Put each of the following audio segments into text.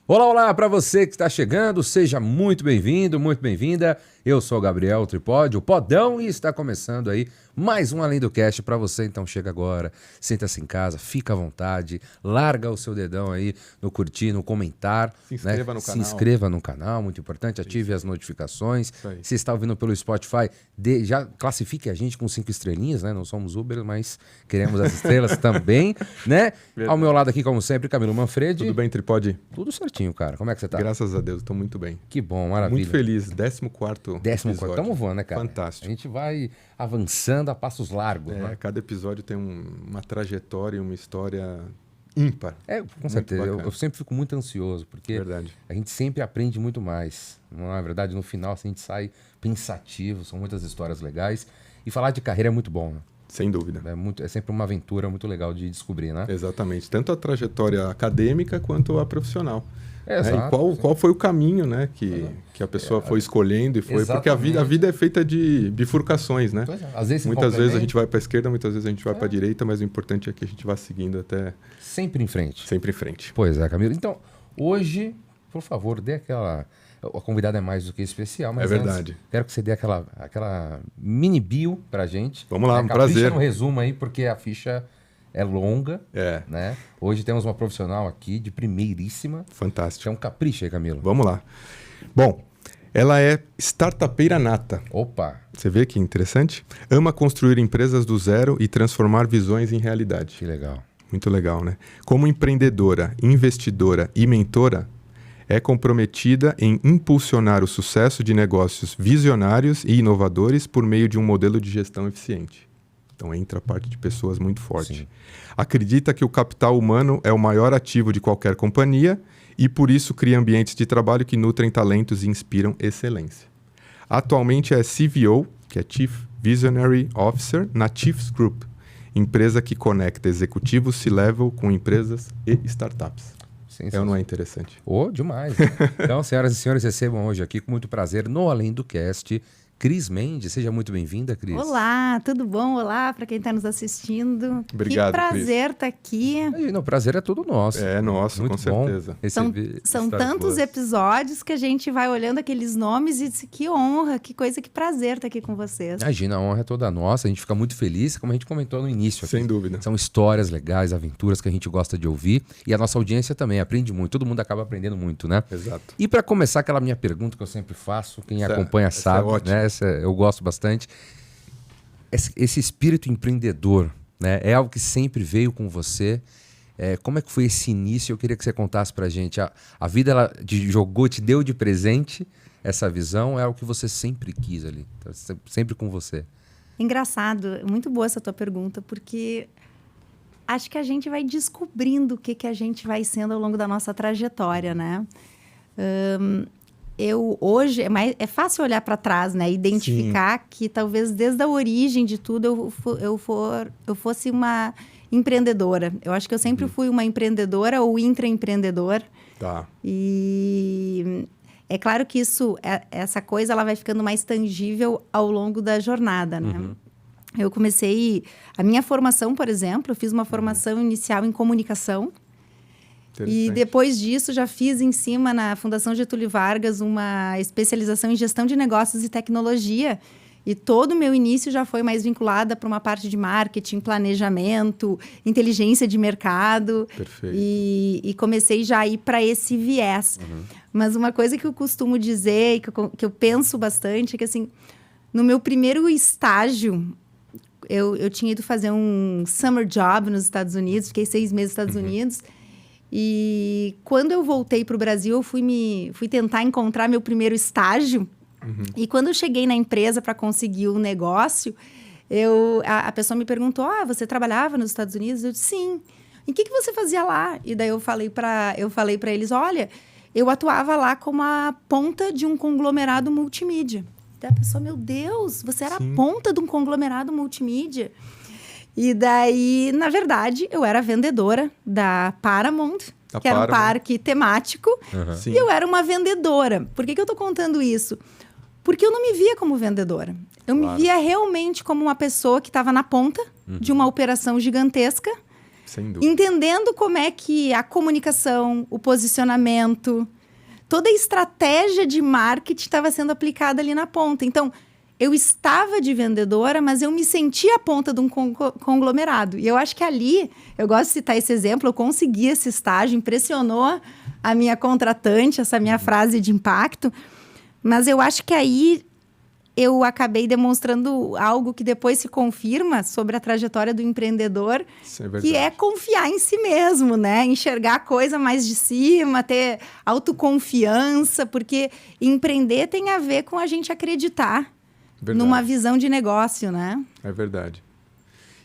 Olá, olá para você que está chegando, seja muito bem-vindo, muito bem-vinda. Eu sou o Gabriel Tripodi, o Podão, e está começando aí mais um Além do Cast para você. Então chega agora, senta-se em casa, fica à vontade, larga o seu dedão aí no curtir, no comentar. Se inscreva no canal. Se inscreva no canal, muito importante, ative as notificações. Se está ouvindo pelo Spotify, já classifique a gente com 5 estrelinhas, né? Não somos Uber, mas queremos as estrelas também, né? Ao meu lado aqui, como sempre, Camilo Manfredi. Tudo bem, Tripodi? Tudo certinho, cara. Como é que você tá? Graças a Deus, estou muito bem. Que bom, maravilha. Muito feliz. 14º episódio. Estamos voando, né, cara? Fantástico. A gente vai avançando a passos largos, né? Cada episódio tem uma trajetória, uma história ímpar. Com certeza. Eu sempre fico muito ansioso, porque Verdade. a gente sempre aprende muito mais. Não é verdade? No final, assim, a gente sai pensativo, são muitas histórias legais. E falar de carreira é muito bom, né? Sem dúvida. É sempre uma aventura muito legal de descobrir, né? Exatamente. Tanto a trajetória acadêmica quanto a profissional. Exato, e qual foi o caminho, né, que a pessoa foi escolhendo e foi. Porque a vida é feita de bifurcações, né? Às vezes muitas vezes a gente vai para a esquerda, muitas vezes a gente vai para a direita, mas o importante é que a gente vá seguindo até... Sempre em frente. Sempre em frente. Pois é, Camilo. Então, hoje, por favor, dê aquela... A convidada é mais do que especial, mas verdade. Antes, quero que você dê aquela mini bio pra gente. Vamos lá, um prazer. prazer. No resumo aí, porque a ficha é longa, né? Hoje temos uma profissional aqui de primeiríssima. Fantástico. É um capricho aí, Camilo. Vamos lá. Bom, ela é startupeira nata. Opa! Você vê que interessante? Ama construir empresas do zero e transformar visões em realidade. Que legal. Muito legal, né? Como empreendedora, investidora e mentora, é comprometida em impulsionar o sucesso de negócios visionários e inovadores por meio de um modelo de gestão eficiente. Então entra a parte de pessoas muito forte. Sim. Acredita que o capital humano é o maior ativo de qualquer companhia e por isso cria ambientes de trabalho que nutrem talentos e inspiram excelência. Atualmente é CVO, que é Chief Visionary Officer, na Chiefs Group, empresa que conecta executivos C-Level com empresas e startups. É ou não é interessante? Demais. Então, senhoras e senhores, recebam hoje aqui com muito prazer no Além do Cast, Cris Mendes. Seja muito bem-vinda, Cris. Olá, tudo bom? Olá para quem está nos assistindo. Obrigado, que prazer estar aqui. O prazer é todo nosso. É nosso, muito com certeza. São tantos episódios que a gente vai olhando aqueles nomes e diz que honra, que coisa, que prazer estar aqui com vocês. Imagina, a honra é toda nossa. A gente fica muito feliz, como a gente comentou no início aqui. Sem dúvida. São histórias legais, aventuras que a gente gosta de ouvir. E a nossa audiência também aprende muito. Todo mundo acaba aprendendo muito, né? Exato. E para começar, aquela minha pergunta que eu sempre faço, quem acompanha sabe, né? Eu gosto bastante. Esse espírito empreendedor, né? É algo que sempre veio com você. Como é que foi esse início? Eu queria que você contasse pra gente. A vida ela te deu de presente essa visão? É algo que você sempre quis ali, sempre com você. Engraçado, muito boa essa tua pergunta, porque acho que a gente vai descobrindo o que a gente vai sendo ao longo da nossa trajetória, né? Hoje é fácil olhar para trás, né? Identificar Sim. que talvez desde a origem de tudo eu fosse uma empreendedora. Eu acho que eu sempre fui uma empreendedora ou intraempreendedor. Tá. E é claro que essa coisa ela vai ficando mais tangível ao longo da jornada, né? Eu comecei... A minha formação, por exemplo, eu fiz uma formação inicial em comunicação. E depois disso, já fiz em cima, na Fundação Getúlio Vargas, uma especialização em gestão de negócios e tecnologia. E todo o meu início já foi mais vinculada para uma parte de marketing, planejamento, inteligência de mercado. Perfeito. E comecei já a ir para esse viés. Mas uma coisa que eu costumo dizer e que eu penso bastante é que, assim, no meu primeiro estágio, eu tinha ido fazer um summer job nos Estados Unidos, fiquei 6 meses nos Estados Unidos. E quando eu voltei para o Brasil, eu fui tentar encontrar meu primeiro estágio. E quando eu cheguei na empresa para conseguir o negócio, a pessoa me perguntou, você trabalhava nos Estados Unidos? Eu disse, sim. E o que você fazia lá? E daí eu falei para eles, olha, eu atuava lá como a ponta de um conglomerado multimídia. Daí a pessoa, meu Deus, você era Sim. a ponta de um conglomerado multimídia? E daí, na verdade, eu era vendedora da Paramount, que era um parque temático, e eu era uma vendedora. Por que eu estou contando isso? Porque eu não me via como vendedora. Eu me via realmente como uma pessoa que estava na ponta de uma operação gigantesca Sem dúvida. Entendendo como é que a comunicação, o posicionamento, toda a estratégia de marketing estava sendo aplicada ali na ponta. Então, eu estava de vendedora, mas eu me sentia a ponta de um conglomerado. E eu acho que ali, eu gosto de citar esse exemplo, eu consegui esse estágio, impressionou a minha contratante, essa minha frase de impacto. Mas eu acho que aí eu acabei demonstrando algo que depois se confirma sobre a trajetória do empreendedor, que é confiar em si mesmo, né? Enxergar a coisa mais de cima, ter autoconfiança, porque empreender tem a ver com a gente acreditar numa visão de negócio, né? É verdade.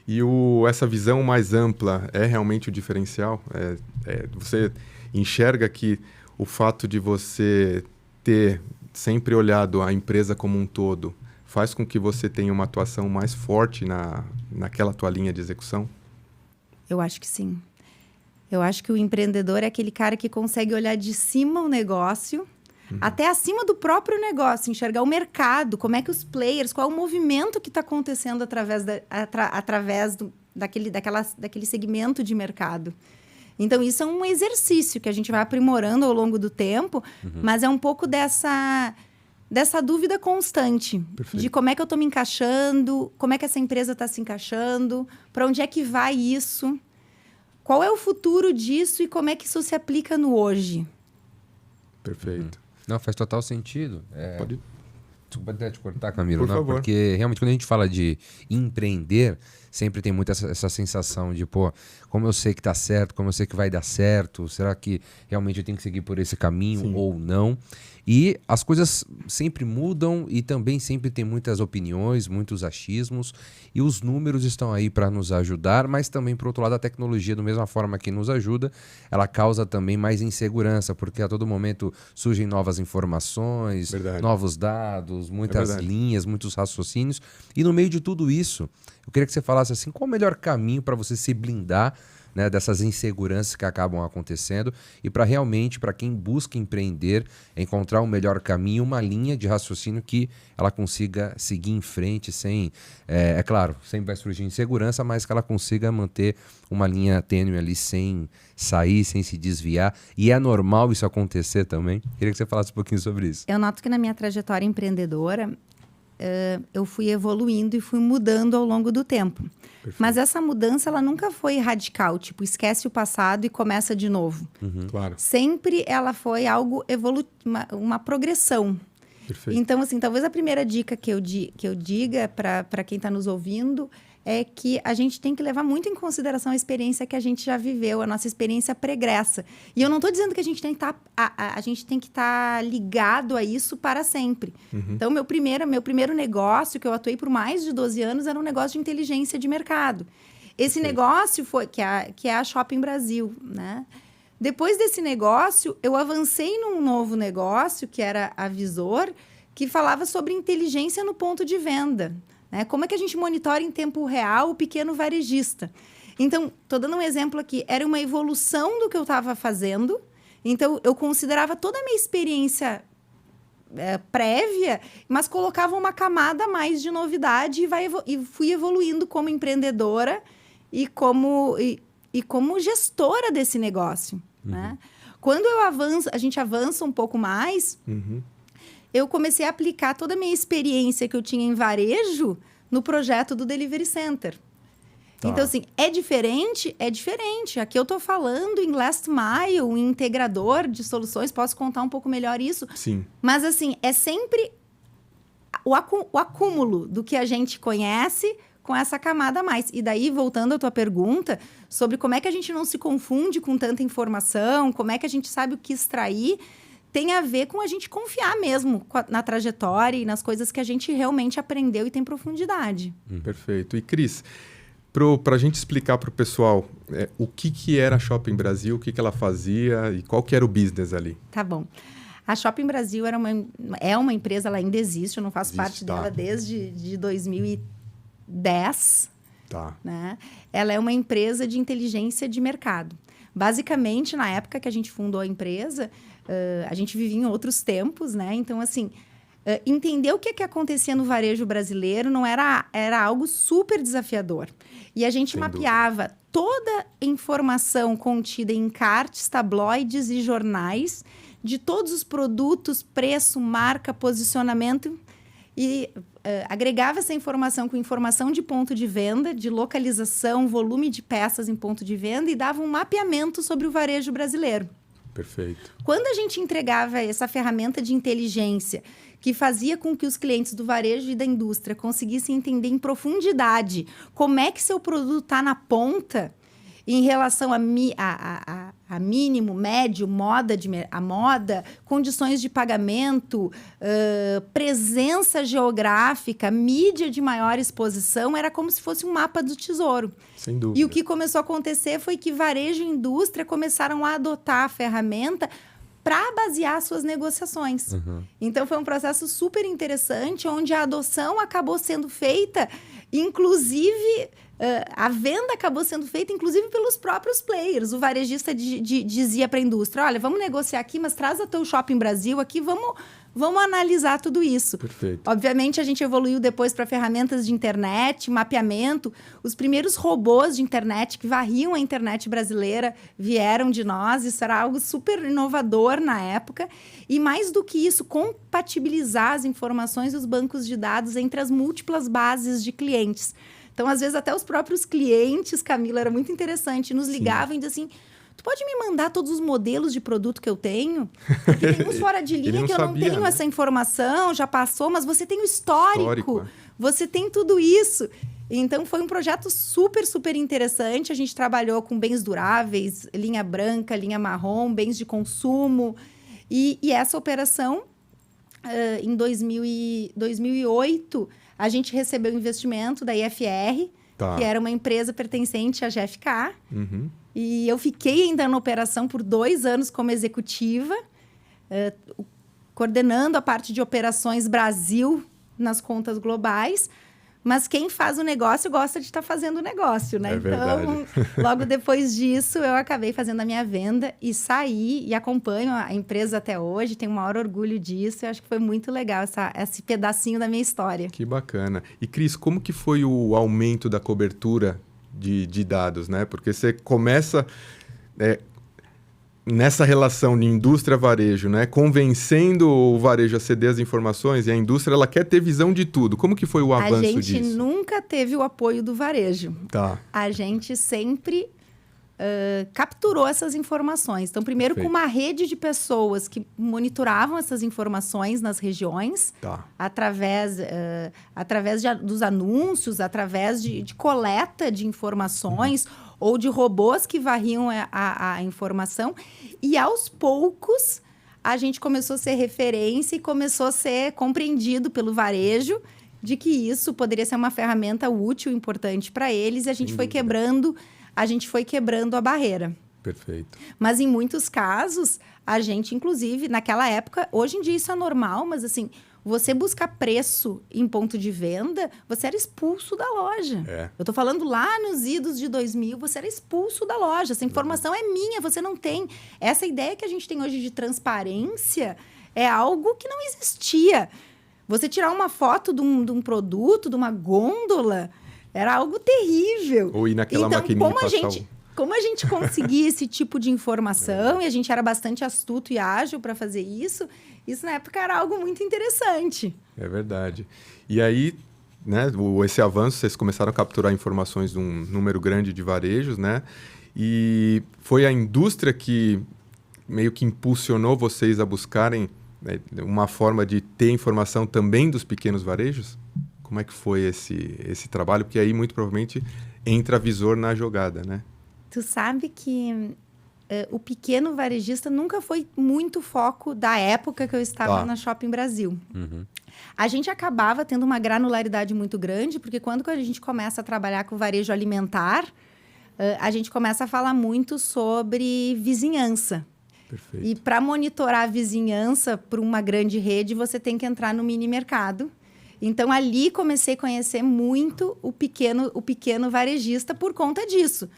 E essa visão mais ampla é realmente o diferencial? Você enxerga que o fato de você ter sempre olhado a empresa como um todo faz com que você tenha uma atuação mais forte naquela tua linha de execução? Eu acho que sim. Eu acho que o empreendedor é aquele cara que consegue olhar de cima o negócio, até acima do próprio negócio, enxergar o mercado, como é que os players, qual é o movimento que está acontecendo através daquele segmento de mercado. Então, isso é um exercício que a gente vai aprimorando ao longo do tempo, mas é um pouco dessa dúvida constante. Perfeito. De como é que eu estou me encaixando, como é que essa empresa está se encaixando, para onde é que vai isso, qual é o futuro disso e como é que isso se aplica no hoje. Perfeito. Não, faz total sentido. Pode... Desculpa até te cortar, Camilo. Por favor. Porque realmente quando a gente fala de empreender, sempre tem muito essa sensação de, como eu sei que tá certo, como eu sei que vai dar certo, será que realmente eu tenho que seguir por esse caminho Sim. ou não? E as coisas sempre mudam e também sempre tem muitas opiniões, muitos achismos, e os números estão aí para nos ajudar, mas também, por outro lado, a tecnologia, da mesma forma que nos ajuda, ela causa também mais insegurança, porque a todo momento surgem novas informações, novos dados, muitas linhas, muitos raciocínios, e no meio de tudo isso, eu queria que você falasse assim, qual o melhor caminho para você se blindar, né, dessas inseguranças que acabam acontecendo e para realmente, para quem busca empreender, encontrar o melhor caminho, uma linha de raciocínio que ela consiga seguir em frente sem, claro, sempre vai surgir insegurança, mas que ela consiga manter uma linha tênue ali sem sair, sem se desviar. E é normal isso acontecer também? Queria que você falasse um pouquinho sobre isso. Eu noto que na minha trajetória empreendedora, eu fui evoluindo e fui mudando ao longo do tempo. Perfeito. Mas essa mudança, ela nunca foi radical, tipo, esquece o passado e começa de novo. Claro. Sempre ela foi algo uma progressão. Perfeito. Então, assim, talvez a primeira dica que eu diga para quem está nos ouvindo é que a gente tem que levar muito em consideração a experiência que a gente já viveu, a nossa experiência pregressa. E eu não estou dizendo que a gente tem que estar ligado a isso para sempre. Então, meu primeiro negócio, que eu atuei por mais de 12 anos, era um negócio de inteligência de mercado. Esse negócio foi que é a Shopping Brasil, né? Depois desse negócio, eu avancei num novo negócio, que era a Visor, que falava sobre inteligência no ponto de venda. Como é que a gente monitora em tempo real o pequeno varejista? Então, estou dando um exemplo aqui. Era uma evolução do que eu estava fazendo. Então, eu considerava toda a minha experiência prévia, mas colocava uma camada a mais de novidade e fui evoluindo como empreendedora e como gestora desse negócio. Né? Quando a gente avança um pouco mais... eu comecei a aplicar toda a minha experiência que eu tinha em varejo no projeto do Delivery Center. Tá. Então, assim, é diferente? É diferente. Aqui eu estou falando em last mile, em integrador de soluções, posso contar um pouco melhor isso. Sim. Mas, assim, é sempre o acúmulo do que a gente conhece com essa camada a mais. E daí, voltando à tua pergunta sobre como é que a gente não se confunde com tanta informação, como é que a gente sabe o que extrair... tem a ver com a gente confiar mesmo na trajetória e nas coisas que a gente realmente aprendeu e tem profundidade. Perfeito. E, Cris, para a gente explicar para o pessoal o que era a Shopping Brasil, o que ela fazia e qual que era o business ali. Tá bom. A Shopping Brasil é uma empresa, ela ainda existe, eu não faço parte dela desde 2010. Tá. Né? Ela é uma empresa de inteligência de mercado. Basicamente, na época que a gente fundou a empresa... a gente vivia em outros tempos, né? Então, assim, entender o que acontecia no varejo brasileiro era algo super desafiador. E a gente mapeava toda a informação contida em encartes, tabloides e jornais de todos os produtos, preço, marca, posicionamento e agregava essa informação com informação de ponto de venda, de localização, volume de peças em ponto de venda e dava um mapeamento sobre o varejo brasileiro. Perfeito. Quando a gente entregava essa ferramenta de inteligência que fazia com que os clientes do varejo e da indústria conseguissem entender em profundidade como é que seu produto está na ponta em relação a mínimo, médio, moda, condições de pagamento, presença geográfica, mídia de maior exposição, era como se fosse um mapa do tesouro. Sem dúvida. E o que começou a acontecer foi que varejo e indústria começaram a adotar a ferramenta para basear suas negociações. Então, foi um processo super interessante, onde a adoção acabou sendo feita, inclusive... a venda acabou sendo feita, inclusive, pelos próprios players. O varejista dizia para a indústria, olha, vamos negociar aqui, mas traz o teu Shopping Brasil aqui, vamos analisar tudo isso. Perfeito. Obviamente, a gente evoluiu depois para ferramentas de internet, mapeamento. Os primeiros robôs de internet que varriam a internet brasileira vieram de nós. Isso era algo super inovador na época. E mais do que isso, compatibilizar as informações e os bancos de dados entre as múltiplas bases de clientes. Então, às vezes, até os próprios clientes, Camila, era muito interessante, nos ligavam e diziam assim, tu pode me mandar todos os modelos de produto que eu tenho? Porque tem uns fora de linha que eu não tenho essa informação, já passou, mas você tem o histórico. Você tem tudo isso. Então, foi um projeto super, super interessante. A gente trabalhou com bens duráveis, linha branca, linha marrom, bens de consumo. E essa operação, em 2008... a gente recebeu investimento da IFR, que era uma empresa pertencente à GFK. E eu fiquei ainda na operação por 2 anos como executiva, coordenando a parte de operações Brasil nas contas globais. Mas quem faz o negócio gosta de estar fazendo o negócio, né? Então, logo depois disso, eu acabei fazendo a minha venda e saí e acompanho a empresa até hoje. Tenho o maior orgulho disso. Eu acho que foi muito legal esse pedacinho da minha história. Que bacana. E, Cris, como que foi o aumento da cobertura de dados, né? Porque você começa... nessa relação de indústria-varejo, né? Convencendo o varejo a ceder as informações e a indústria ela quer ter visão de tudo. Como que foi o avanço disso? A gente nunca teve o apoio do varejo. Tá. A gente sempre capturou essas informações. Então, primeiro com uma rede de pessoas que monitoravam essas informações nas regiões, através dos anúncios, através de coleta de informações, ou de robôs que varriam a informação. E, aos poucos, a gente começou a ser referência e começou a ser compreendido pelo varejo de que isso poderia ser uma ferramenta útil, importante para eles. E a gente foi quebrando a barreira. Perfeito. Mas, em muitos casos, a gente, inclusive, naquela época... Hoje em dia isso é normal, mas, assim... Você buscar preço em ponto de venda, você era expulso da loja. Eu estou falando lá nos idos de 2000, você era expulso da loja. Essa informação é minha, você não tem. Essa ideia que a gente tem hoje de transparência é algo que não existia. Você tirar uma foto de um produto, de uma gôndola, era algo terrível. Ou ir naquela maquininha Como a gente conseguia esse tipo de informação, e a gente era bastante astuto e ágil para fazer isso na época era algo muito interessante. É verdade. E aí, né, esse avanço, vocês começaram a capturar informações de um número grande de varejos, né? E foi a indústria que meio que impulsionou vocês a buscarem, né, uma forma de ter informação também dos pequenos varejos? Como é que foi esse trabalho? Porque aí, muito provavelmente, entra Visor na jogada, né? Tu sabe que o pequeno varejista nunca foi muito foco da época que eu estava na Shopping Brasil. A gente acabava tendo uma granularidade muito grande, porque quando a gente começa a trabalhar com varejo alimentar, a gente começa a falar muito sobre vizinhança. Perfeito. E para monitorar a vizinhança para uma grande rede, você tem que entrar no mini mercado. Então, ali comecei a conhecer muito o pequeno varejista por conta disso.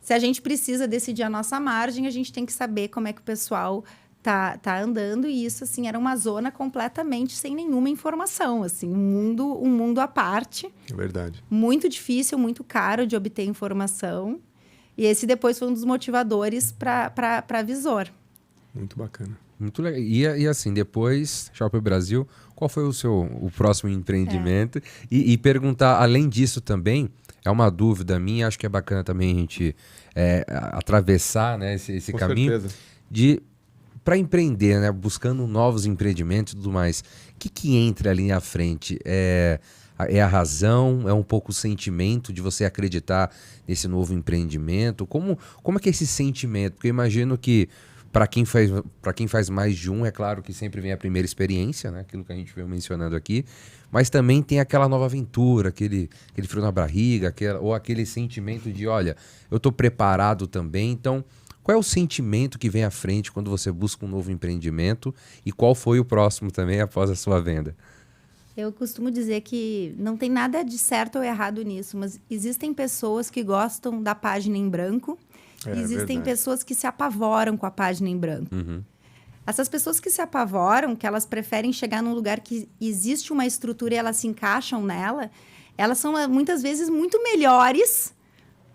Se a gente precisa decidir a nossa margem, a gente tem que saber como é que o pessoal tá andando, e isso, assim, era uma zona completamente sem nenhuma informação, assim, um mundo à parte. É verdade. Muito difícil, muito caro de obter informação. E esse depois foi um dos motivadores para Visor. Muito bacana. Muito legal. E assim, depois, Shopping Brasil, qual foi o próximo empreendimento? E perguntar, além disso também, é uma dúvida minha, acho que é bacana também a gente atravessar, né, esse caminho. Com certeza. Para empreender, né, buscando novos empreendimentos e tudo mais, o que entra ali à frente? É a razão? É um pouco o sentimento de você acreditar nesse novo empreendimento? Como é que é esse sentimento? Porque eu imagino que para quem faz mais de um, é claro que sempre vem a primeira experiência, né? Aquilo que a gente veio mencionando aqui, mas também tem aquela nova aventura, aquele frio na barriga, ou aquele sentimento de, olha, eu estou preparado também. Então, qual é o sentimento que vem à frente quando você busca um novo empreendimento e qual foi o próximo também após a sua venda? Eu costumo dizer que não tem nada de certo ou errado nisso, mas existem pessoas que gostam da página em branco. Existem pessoas que se apavoram com a página em branco. Uhum. Essas pessoas que se apavoram, que elas preferem chegar num lugar que existe uma estrutura e elas se encaixam nela, elas são muitas vezes muito melhores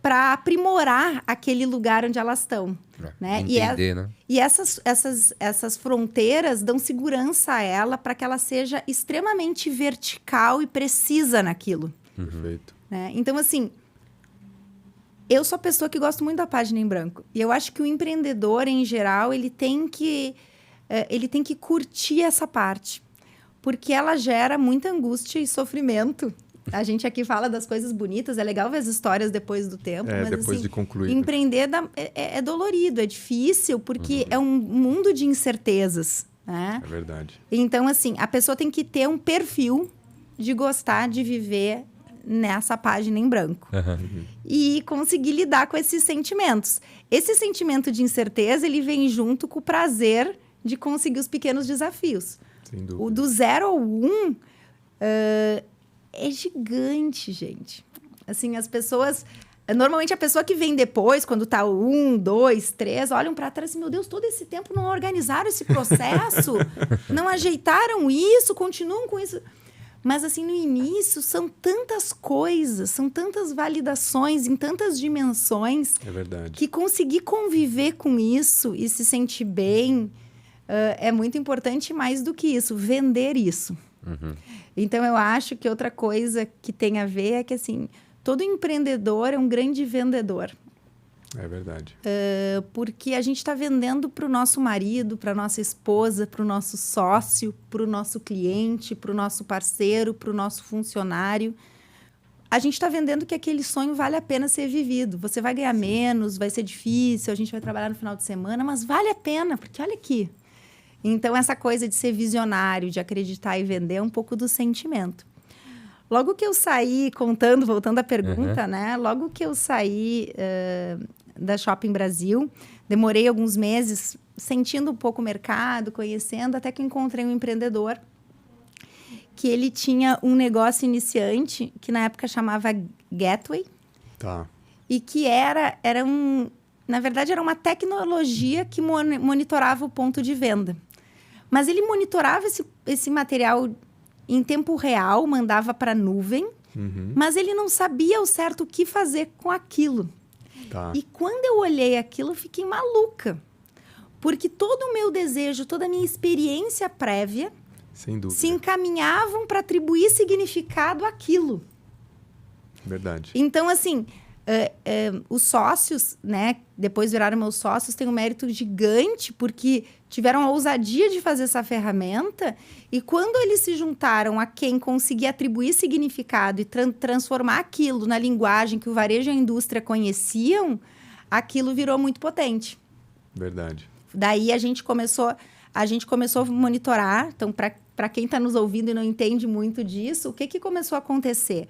para aprimorar aquele lugar onde elas estão. Né? Entender, né? E essas fronteiras dão segurança a ela para que ela seja extremamente vertical e precisa naquilo. Perfeito. Né? Então, assim, eu sou a pessoa que gosto muito da página em branco. E eu acho que o empreendedor, em geral, ele tem que curtir essa parte. Porque ela gera muita angústia e sofrimento. A gente aqui fala das coisas bonitas, é legal ver as histórias depois do tempo. Mas, depois assim, de concluir. Empreender é dolorido, é difícil, porque é um mundo de incertezas. Né? É verdade. Então, assim, a pessoa tem que ter um perfil de gostar de viver nessa página em branco. E conseguir lidar com esses sentimentos. Esse sentimento de incerteza, ele vem junto com o prazer de conseguir os pequenos desafios. Sem dúvida. O do 0 ao 1 é gigante, gente. Assim, as pessoas... Normalmente, a pessoa que vem depois, quando tá o 1, 2, 3, olham para trás e, meu Deus, todo esse tempo não organizaram esse processo, não ajeitaram isso, continuam com isso... Mas, assim, no início, são tantas coisas, são tantas validações em tantas dimensões... É verdade. Que conseguir conviver com isso e se sentir bem é muito importante. Mais do que isso, vender isso. Então, eu acho que outra coisa que tem a ver é que, assim, todo empreendedor é um grande vendedor. É verdade. Porque a gente está vendendo para o nosso marido, para a nossa esposa, para o nosso sócio, para o nosso cliente, para o nosso parceiro, para o nosso funcionário. A gente está vendendo que aquele sonho vale a pena ser vivido. Você vai ganhar menos, vai ser difícil, a gente vai trabalhar no final de semana, mas vale a pena, porque olha aqui. Então, essa coisa de ser visionário, de acreditar e vender é um pouco do sentimento. Logo que eu saí, voltando à pergunta, né? Logo que eu saí da Shopping Brasil, demorei alguns meses sentindo um pouco o mercado, conhecendo, até que encontrei um empreendedor que ele tinha um negócio iniciante, que na época chamava Gateway. Tá. E que na verdade, era uma tecnologia que monitorava o ponto de venda. Mas ele monitorava esse material em tempo real, mandava para a nuvem, mas ele não sabia ao certo o que fazer com aquilo. Tá. E quando eu olhei aquilo, eu fiquei maluca. Porque todo o meu desejo, toda a minha experiência prévia Sem dúvida. se encaminhavam para atribuir significado àquilo. Verdade. Então, assim, os sócios, né, depois viraram meus sócios, têm um mérito gigante, porque tiveram a ousadia de fazer essa ferramenta, e quando eles se juntaram a quem conseguia atribuir significado e transformar aquilo na linguagem que o varejo e a indústria conheciam, aquilo virou muito potente. Verdade. Daí a gente começou a monitorar. Então, para quem está nos ouvindo e não entende muito disso, o que começou a acontecer?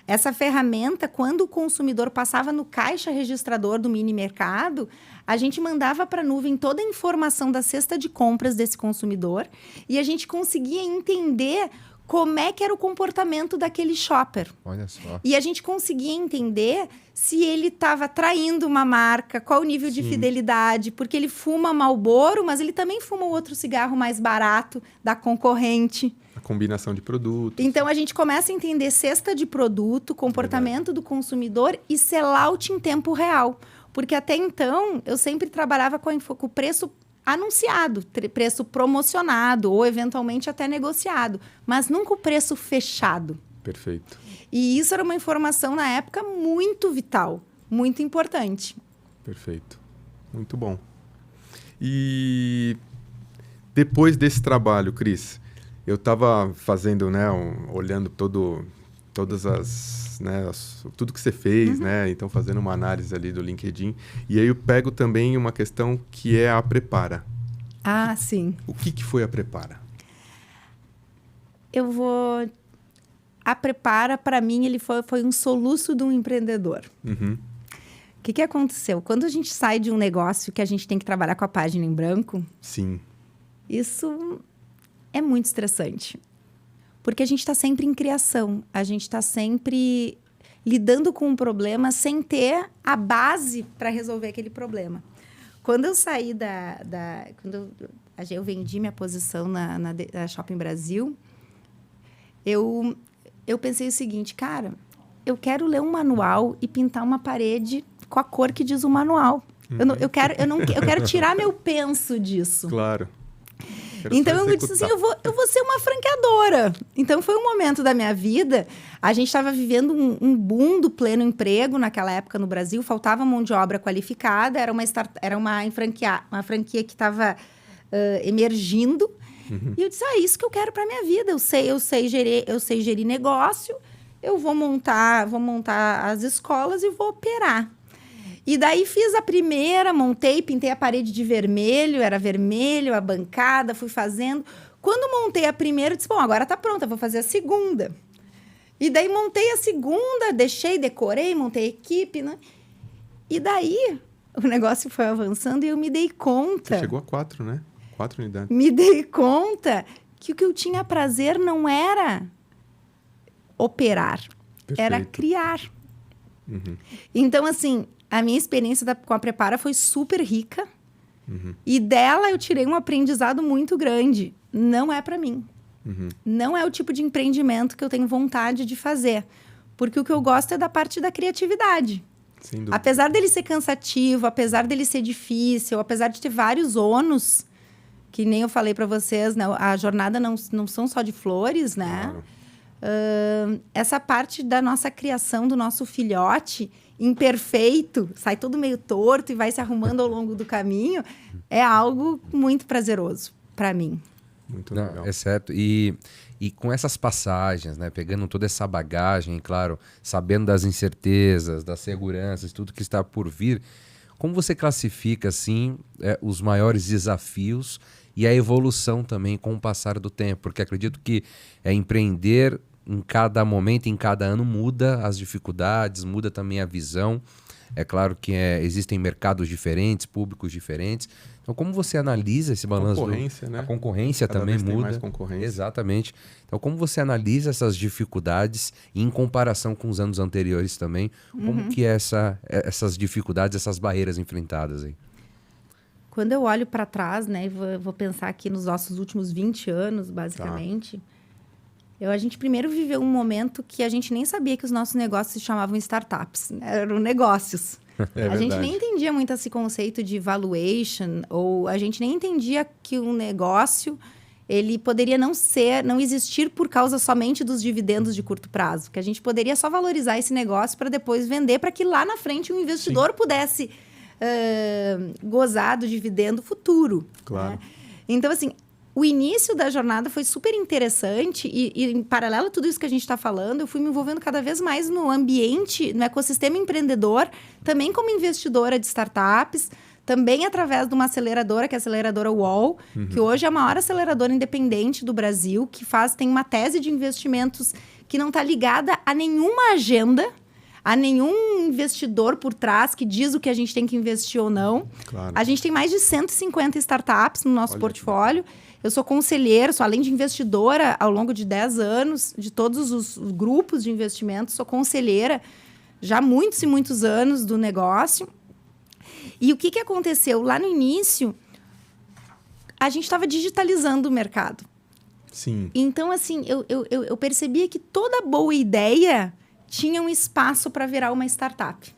Essa ferramenta, quando o consumidor passava no caixa registrador do mini mercado, a gente mandava para a nuvem toda a informação da cesta de compras desse consumidor e a gente conseguia entender como é que era o comportamento daquele shopper. Olha só. E a gente conseguia entender se ele estava traindo uma marca, qual o nível de fidelidade, porque ele fuma Marlboro, mas ele também fuma outro cigarro mais barato da concorrente. A combinação de produtos. Então, a gente começa a entender cesta de produto, comportamento do consumidor e sell-out em tempo real. Porque até então, eu sempre trabalhava com o preço anunciado, preço promocionado ou eventualmente até negociado, mas nunca o preço fechado. Perfeito. E isso era uma informação na época muito vital, muito importante. Perfeito. Muito bom. E depois desse trabalho, Cris, eu estava fazendo, né, olhando todas as, né, tudo que você fez, né? Então, fazendo uma análise ali do LinkedIn. E aí eu pego também uma questão que é a Prepara. Ah, sim. O que foi a Prepara? A Prepara, para mim, ele foi um soluço de um empreendedor. Uhum. O que aconteceu? Quando a gente sai de um negócio que a gente tem que trabalhar com a página em branco... Sim. Isso é muito estressante. Porque a gente está sempre em criação. A gente está sempre lidando com um problema sem ter a base para resolver aquele problema. Quando eu saí quando eu vendi minha posição na Shopping Brasil, eu pensei o seguinte, cara, eu quero ler um manual e pintar uma parede com a cor que diz o manual. Eu quero tirar meu penso disso. Claro. Então, eu disse assim, eu vou ser uma franqueadora. Então, foi um momento da minha vida. A gente estava vivendo um boom do pleno emprego naquela época no Brasil. Faltava mão de obra qualificada. Era uma franquia que estava emergindo. E eu disse, isso que eu quero para minha vida. Eu sei gerir negócio. Eu vou montar as escolas e vou operar. E daí fiz a primeira, montei, pintei a parede de vermelho, era vermelho, a bancada, fui fazendo. Quando montei a primeira, eu disse, bom, agora tá pronta, vou fazer a segunda. E daí montei a segunda, decorei, montei a equipe, né? E daí o negócio foi avançando e eu me dei conta... Você chegou a 4, né? 4 unidades. Me dei conta que o que eu tinha prazer não era operar, era criar. Uhum. Então, assim... A minha experiência com a Prepara foi super rica. E dela eu tirei um aprendizado muito grande. Não é para mim. Não é o tipo de empreendimento que eu tenho vontade de fazer. Porque o que eu gosto é da parte da criatividade. Sem dúvida. Apesar dele ser cansativo, apesar dele ser difícil, apesar de ter vários ônus, que nem eu falei para vocês, né? A jornada não são só de flores, né? Claro. Essa parte da nossa criação, do nosso filhote... imperfeito, sai todo meio torto e vai se arrumando ao longo do caminho, é algo muito prazeroso para mim. Muito legal. Não, é certo. E com essas passagens, né, pegando toda essa bagagem, claro, sabendo das incertezas, das seguranças, tudo que está por vir, como você classifica assim os maiores desafios e a evolução também com o passar do tempo? Porque acredito que empreender em cada momento, em cada ano, muda as dificuldades, muda também a visão. É claro que existem mercados diferentes, públicos diferentes. Então, como você analisa esse balanço? Concorrência, né? A concorrência cada também vez tem muda. mais concorrência. Exatamente. Então, como você analisa essas dificuldades em comparação com os anos anteriores também? Como que é essas dificuldades, essas barreiras enfrentadas aí? Quando eu olho para trás, né, vou pensar aqui nos nossos últimos 20 anos, basicamente... A gente primeiro viveu um momento que a gente nem sabia que os nossos negócios se chamavam startups, né? Eram negócios. A gente nem entendia muito esse conceito de valuation, ou a gente nem entendia que um negócio ele poderia não existir por causa somente dos dividendos de curto prazo, que a gente poderia só valorizar esse negócio para depois vender, para que lá na frente um investidor pudesse gozar do dividendo futuro. Claro. Né? Então, assim, o início da jornada foi super interessante e em paralelo a tudo isso que a gente está falando, eu fui me envolvendo cada vez mais no ambiente, no ecossistema empreendedor, também como investidora de startups, também através de uma aceleradora, que é a aceleradora UOL, que hoje é a maior aceleradora independente do Brasil, que tem uma tese de investimentos que não está ligada a nenhuma agenda, a nenhum investidor por trás que diz o que a gente tem que investir ou não. Claro. A gente tem mais de 150 startups no nosso portfólio. Eu sou conselheira, sou além de investidora ao longo de 10 anos, de todos os grupos de investimentos, sou conselheira já há muitos e muitos anos do negócio. E o que aconteceu? Lá no início, a gente estava digitalizando o mercado. Sim. Então, assim, eu percebia que toda boa ideia tinha um espaço para virar uma startup.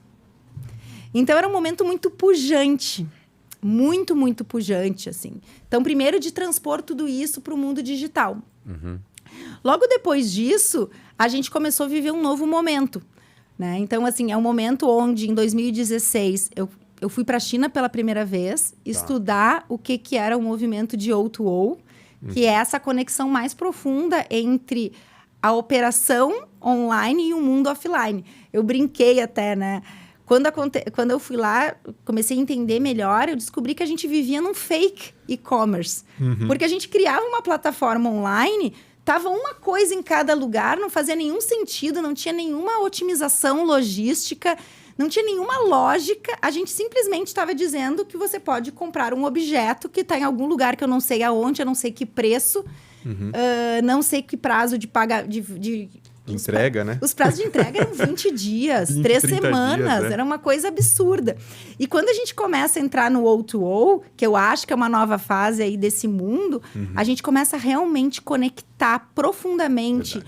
Então, era um momento muito pujante. Muito, muito pujante, assim. Então, primeiro de transpor tudo isso para o mundo digital. Uhum. Logo depois disso, a gente começou a viver um novo momento, né? Então, assim, é um momento onde, em 2016, eu fui para a China pela primeira vez, estudar o que era o movimento de O2O, que é essa conexão mais profunda entre a operação online e o mundo offline. Eu brinquei até, né? Quando eu fui lá, comecei a entender melhor, eu descobri que a gente vivia num fake e-commerce. Porque a gente criava uma plataforma online, tava uma coisa em cada lugar, não fazia nenhum sentido, não tinha nenhuma otimização logística, não tinha nenhuma lógica. A gente simplesmente estava dizendo que você pode comprar um objeto que está em algum lugar que eu não sei aonde, eu não sei que preço, não sei que prazo de pagar... De entrega, né? Os prazos de entrega eram 20 dias, 3 semanas, era uma coisa absurda. E quando a gente começa a entrar no O2O, que eu acho que é uma nova fase aí desse mundo, a gente começa a realmente conectar profundamente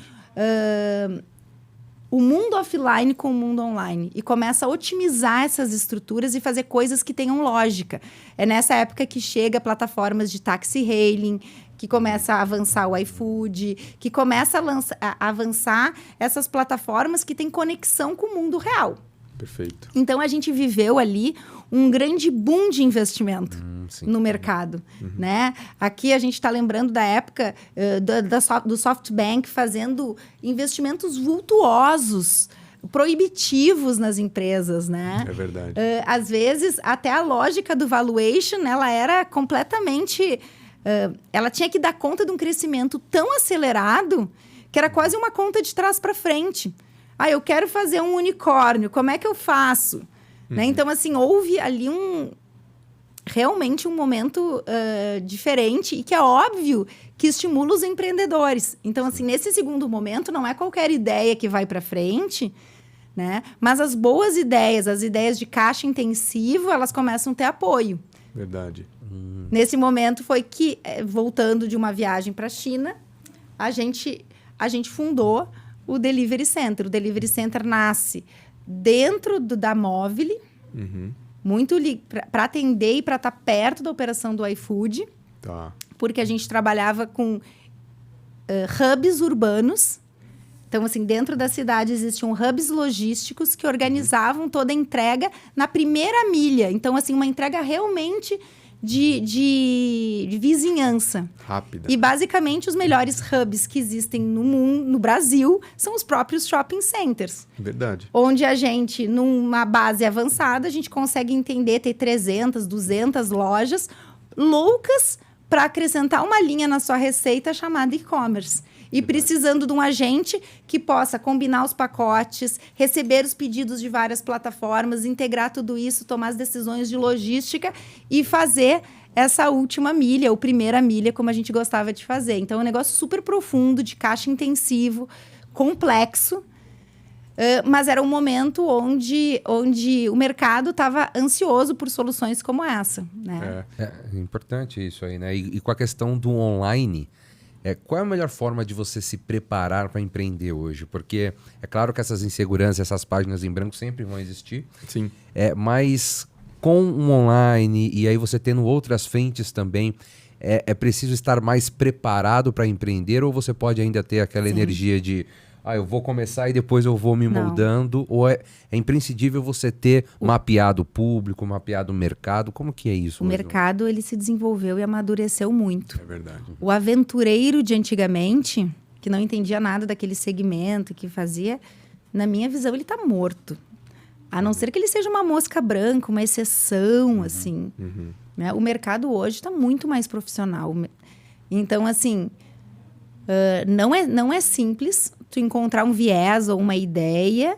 o mundo offline com o mundo online. E começa a otimizar essas estruturas e fazer coisas que tenham lógica. É nessa época que chega plataformas de taxi hailing, que começa a avançar o iFood, que começa a avançar essas plataformas que têm conexão com o mundo real. Perfeito. Então, a gente viveu ali um grande boom de investimento no mercado, né? Aqui a gente está lembrando da época do SoftBank fazendo investimentos vultuosos, proibitivos nas empresas, né? É verdade. Às vezes, até a lógica do valuation, ela era completamente... ela tinha que dar conta de um crescimento tão acelerado que era quase uma conta de trás para frente. Eu quero fazer um unicórnio, como é que eu faço? Né? Então, assim, houve ali realmente um momento diferente e que é óbvio que estimula os empreendedores. Então, assim, nesse segundo momento, não é qualquer ideia que vai para frente, né? Mas as boas ideias, as ideias de caixa intensivo, elas começam a ter apoio. Verdade. Nesse momento foi que, voltando de uma viagem para a China, a gente fundou o Delivery Center. O Delivery Center nasce dentro da Móvil, muito para atender e para estar perto da operação do iFood, porque a gente trabalhava com hubs urbanos. Então, assim, dentro da cidade existiam hubs logísticos que organizavam toda a entrega na primeira milha. Então, assim, uma entrega realmente de vizinhança. Rápida. E, basicamente, os melhores hubs que existem no mundo, no Brasil, são os próprios shopping centers. Verdade. Onde a gente, numa base avançada, a gente consegue entender, ter 300, 200 lojas loucas para acrescentar uma linha na sua receita chamada e-commerce. E precisando de um agente que possa combinar os pacotes, receber os pedidos de várias plataformas, integrar tudo isso, tomar as decisões de logística e fazer essa última milha, ou primeira milha, como a gente gostava de fazer. Então, é um negócio super profundo, de caixa intensivo, complexo, mas era um momento onde o mercado estava ansioso por soluções como essa. Né? É importante isso aí, né? E com a questão do online... qual é a melhor forma de você se preparar para empreender hoje? Porque é claro que essas inseguranças, essas páginas em branco sempre vão existir. Sim. Mas com um online e aí você tendo outras frentes também, é preciso estar mais preparado para empreender ou você pode ainda ter aquela energia de eu vou começar e depois eu vou me moldando? Ou é imprescindível você ter mapeado o público, mapeado o mercado? Como que é isso? O mercado, ele se desenvolveu e amadureceu muito. É verdade. O aventureiro de antigamente, que não entendia nada daquele segmento, que fazia, na minha visão, ele está morto. A não ser que ele seja uma mosca branca, uma exceção, assim. Né? O mercado hoje está muito mais profissional. Então, assim, não é simples tu encontrar um viés ou uma ideia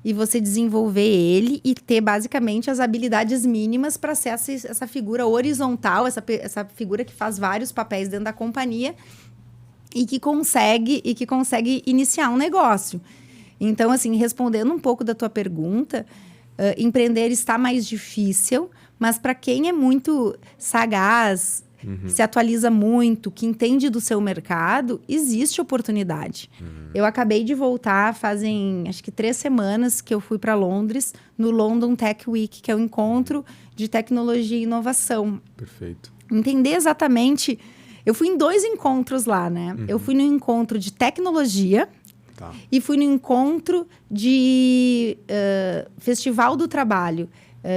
e você desenvolver ele e ter basicamente as habilidades mínimas para ser essa figura horizontal, essa figura que faz vários papéis dentro da companhia e que consegue iniciar um negócio. Então, assim, respondendo um pouco da tua pergunta, empreender está mais difícil, mas para quem é muito sagaz, se atualiza muito, que entende do seu mercado, existe oportunidade. Eu acabei de voltar, fazem acho que 3 semanas que eu fui para Londres, no London Tech Week, que é o encontro de tecnologia e inovação. Perfeito. Entender exatamente... Eu fui em 2 encontros lá, né? Eu fui no encontro de tecnologia e fui no encontro de Festival do Trabalho,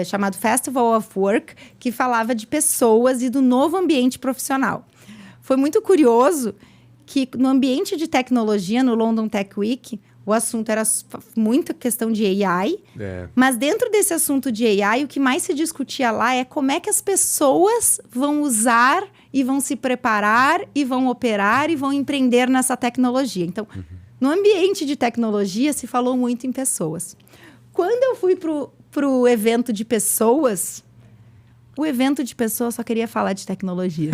chamado Festival of Work, que falava de pessoas e do novo ambiente profissional. Foi muito curioso que no ambiente de tecnologia, no London Tech Week, o assunto era muito questão de AI, mas dentro desse assunto de AI, o que mais se discutia lá é como é que as pessoas vão usar e vão se preparar e vão operar e vão empreender nessa tecnologia. Então, no ambiente de tecnologia, se falou muito em pessoas. Quando eu fui pro evento de pessoas, o evento de pessoas só queria falar de tecnologia.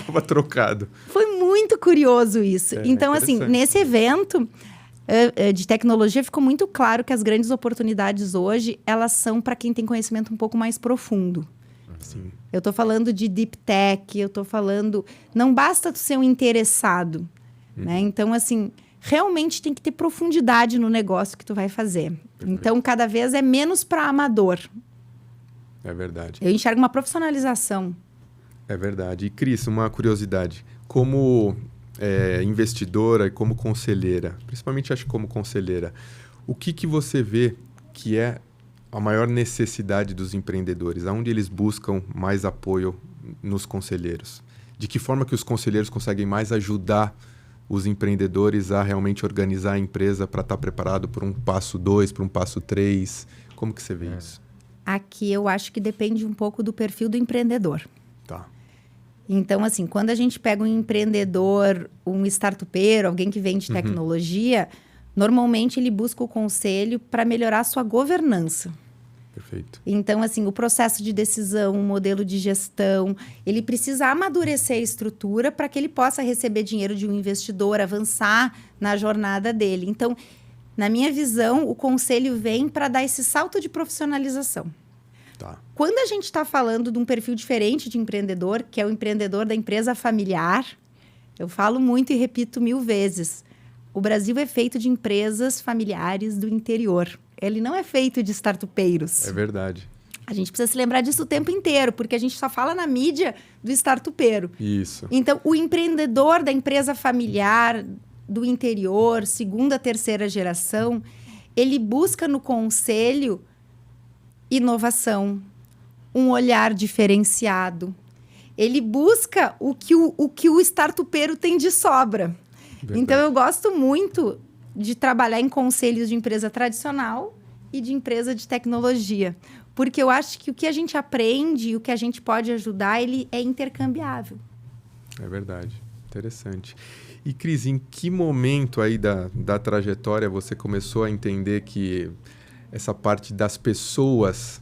Tava trocado. Foi muito curioso isso. Então, assim, nesse evento de tecnologia, ficou muito claro que as grandes oportunidades hoje, elas são para quem tem conhecimento um pouco mais profundo. Sim. Eu estou falando de deep tech, eu estou falando... Não basta tu ser um interessado, né? Então, assim, realmente tem que ter profundidade no negócio que tu vai fazer. Perfeito. Então, cada vez é menos para amador. É verdade. Eu enxergo uma profissionalização. É verdade. E, Cris, uma curiosidade. Como investidora e como conselheira, principalmente acho que como conselheira, o que você vê que é a maior necessidade dos empreendedores? Aonde eles buscam mais apoio nos conselheiros? De que forma que os conselheiros conseguem mais ajudar os empreendedores a realmente organizar a empresa para estar preparado para um passo 2, para um passo 3? Como que você vê isso? Aqui eu acho que depende um pouco do perfil do empreendedor. Tá. Então, assim, quando a gente pega um empreendedor, um startupeiro, alguém que vende tecnologia, normalmente ele busca o conselho para melhorar a sua governança. Perfeito. Então, assim, o processo de decisão, o modelo de gestão, ele precisa amadurecer a estrutura para que ele possa receber dinheiro de um investidor, avançar na jornada dele. Então, na minha visão, o conselho vem para dar esse salto de profissionalização. Tá. Quando a gente está falando de um perfil diferente de empreendedor, que é o empreendedor da empresa familiar, eu falo muito e repito 1000 vezes, o Brasil é feito de empresas familiares do interior. Ele não é feito de startupeiros. É verdade. A gente precisa se lembrar disso o tempo inteiro, porque a gente só fala na mídia do startupeiro. Isso. Então, o empreendedor da empresa familiar do interior, 2ª, 3ª geração, ele busca no conselho inovação, um olhar diferenciado. Ele busca o que o startupeiro tem de sobra. Verdade. Então, eu gosto muito de trabalhar em conselhos de empresa tradicional e de empresa de tecnologia. Porque eu acho que o que a gente aprende, o que a gente pode ajudar, ele é intercambiável. É verdade. Interessante. E, Cris, em que momento aí da trajetória você começou a entender que essa parte das pessoas